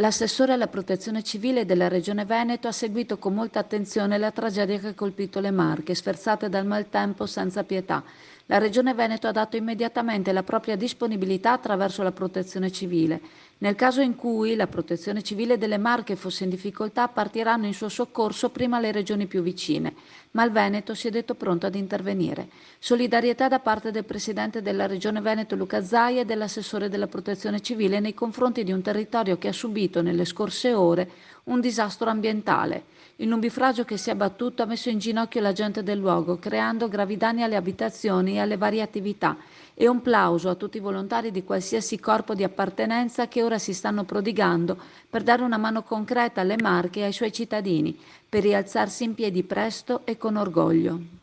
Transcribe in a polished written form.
L'assessore alla protezione civile della Regione Veneto ha seguito con molta attenzione la tragedia che ha colpito le Marche, sferzate dal maltempo senza pietà. La Regione Veneto ha dato immediatamente la propria disponibilità attraverso la protezione civile. Nel caso in cui la protezione civile delle Marche fosse in difficoltà, partiranno in suo soccorso prima le regioni più vicine, ma il Veneto si è detto pronto ad intervenire. Solidarietà da parte del Presidente della Regione Veneto Luca Zaia e dell'assessore della protezione civile nei confronti di un territorio che ha subito nelle scorse ore un disastro ambientale. Il nubifragio che si è abbattuto ha messo in ginocchio la gente del luogo, creando gravi danni alle abitazioni e alle varie attività. E un plauso a tutti i volontari di qualsiasi corpo di appartenenza che ora si stanno prodigando per dare una mano concreta alle Marche e ai suoi cittadini, per rialzarsi in piedi presto e con orgoglio.